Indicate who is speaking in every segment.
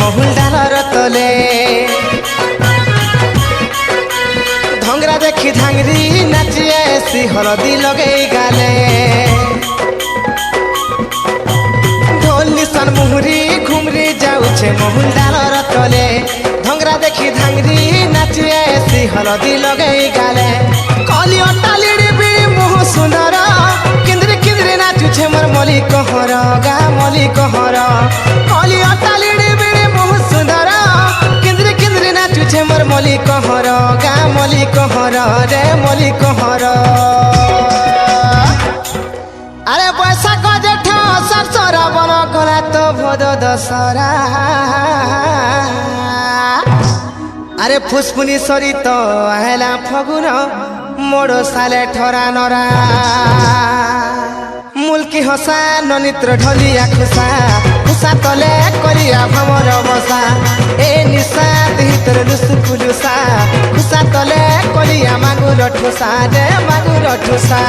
Speaker 1: মহুল ডালর তলে ধংরা দেখি ধাংরি নাচি আসি হলদি লগেই গালে ঢোল নিশান মুহুরি ঘুমরি যাউছে মহুল ডালর তলে ধংরা দেখি ধাংরি নাচি আসি হলদি লগেই গালে কলি অটালিড়ি বিড়ি মুহ সুন্দর কিন্দ্রি কিন্দ্রি নাচুছে মোর মলি কহর গা মলি কহর কলি অটালিড়ি বিড়ি মুহ সুন্দর কিন্দ্রি কিন্দ্রি নাচুছে মোর মলি কহর গা মলি কহর রে মলি কহর আরে বৈশাখ জেঠ সরসরা বন গলা তো ভদ দশরা আরে ফুসফুনি সরিত হেলা ফগুন মোড় সালে ঠরা নরা মুলকি হসা ননিত্র ঢলিয়া খুসা খুসা তলে করিয়া ভমর বসা এ নিশা ভিতর লুসুকুলুসা খুসা তলে করিয়া মাগুর ঠুসা রে মাগুর ঠুসা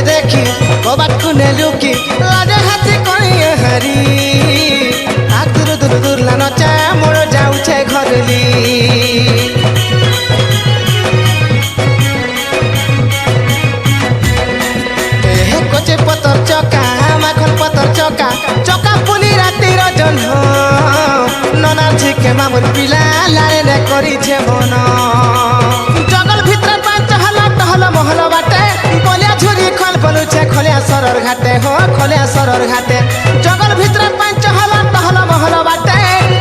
Speaker 1: देखी बात कुने लुकी लाजे हाथी करिए हरी आग दूर दूर दूर लानो चा मोड़ जाउछे घरली कोचे पतर चका माखन पतर चका चका पुनी राती रजन नना झिके मामुर पिला लारे ने करी छे मन जंगल भीतर पांच हला टहल महल बाटे बोलिया झुरी खल बलुचे खोलिया सरर घाटे हो खोलिया सरर घाटे जंगल भीतर पांच हला टहल महल बाटे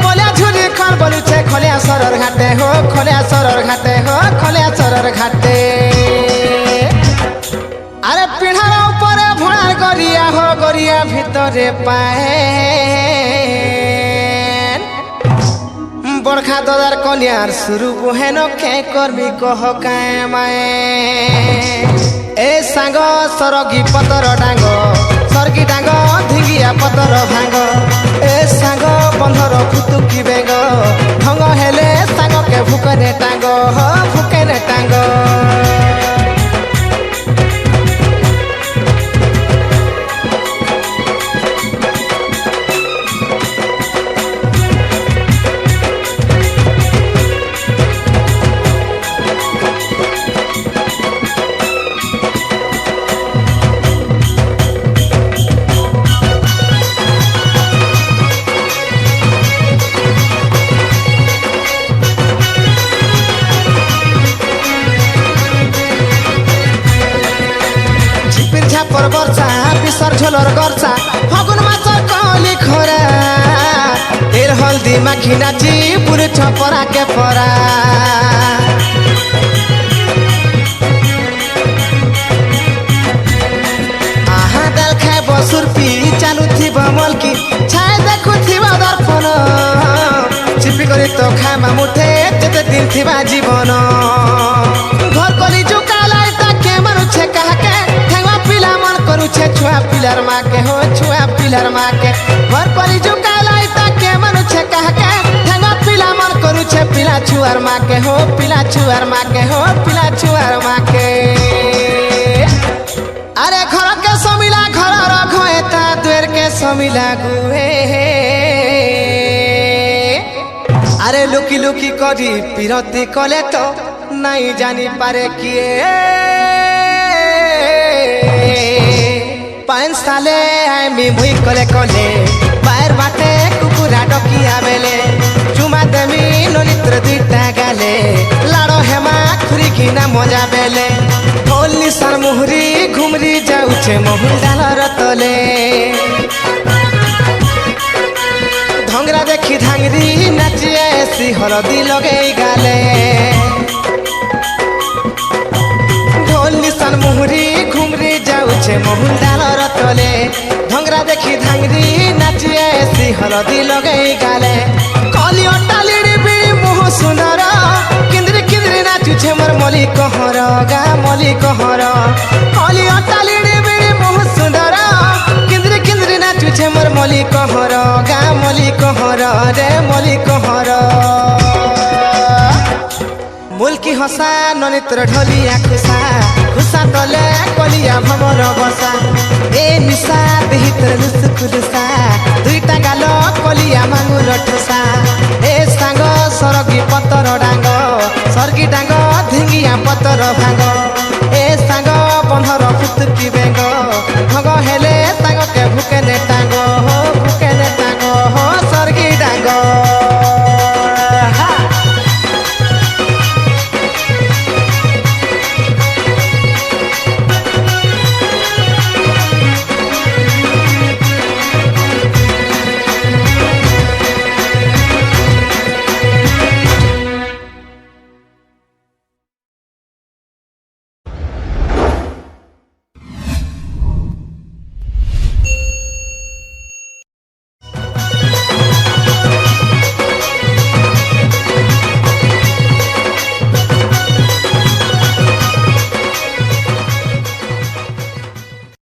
Speaker 1: बोलिया झुरी खल बलुचे खोलिया सरर घाटे हो खोलिया सरर घाटे हो खोलिया सरर घाटे अरे पिढ़ार ऊपर भोणार गरिया हो गरिया भितरे पाए बरखा ददार कलियार शुरू बुहेन के कर्मी कह काए माए ए सांग सरगी पतर डांग सरगी डांग धिंगिया पतर भांग ए सांग बंधर फुतुकी बेग ढंग हेले सांग के भुकने टांग हो भुकने टांग पर बर्षा बिसर झोलर गर्छा फगुन माछर कली खोरा तेल हल्दी माखी नाची पुरे छपरा के परा आहा दाल खाए बसुरपी चालू थी मलकी छाए देखु थी दर्पण चिपी करी तो खामा मुठे जेते दिन थी जीवन घर कली जुकालाई ताके मनुछे काके पिला मन करुछे छुआ पिलर माँ के हो छुआ पिलर माँ के घर परी जुकालाई ताके मनुछे कहके ठेंगा पिला मन करुछे पिला छुआर माँ के हो पिला छुआर माँ के हो पिला छुआर माँ के अरे घर के समिला घर रखोए ता द्वेर के समिला गुए अरे लुकी लुकी करी पिरती कले तो नहीं जानी पारे किए पाँच साले आमी मुई कले कले पैर बाटे कुकुरा डकिया बेले चुमा देमी ननित्र दुईटा गाले लाड़ो हेमा खुरी किना मजा बेले ढोल निशान मुहुरी घुमरी जाउछे महुल डालर तले धंगरा देखी धांगरी नाची ऐसी हलदी लगेई गाले ढोल निशान मुहुरी घुमरी जाउछे বইছে মহুল ডালর তলে ভঙ্গরা দেখি ধাঙ্গরি নাচিয়ে শ্রী হলদি লগাই গালে কলি অটালিড়ি বিড়ি মুহ সুন্দর কিন্দ্রি কিন্দ্রি নাচুছে মোর মলি কহর গা মলি কহর কলি অটালিড়ি বিড়ি মুহ সুন্দর কিন্দ্রি কিন্দ্রি নাচুছে মোর মলি কহর গা মলি কহর রে মলি কহর মুলকি হসা ননিত্র ঢলিয়া খুসা খুসা তলে কলিয়া ভমর বসা এ নিশা দেহিতর লুসুকুলুসা দুইটা গাল কলিয়া মাঙ্গুর ঠোসা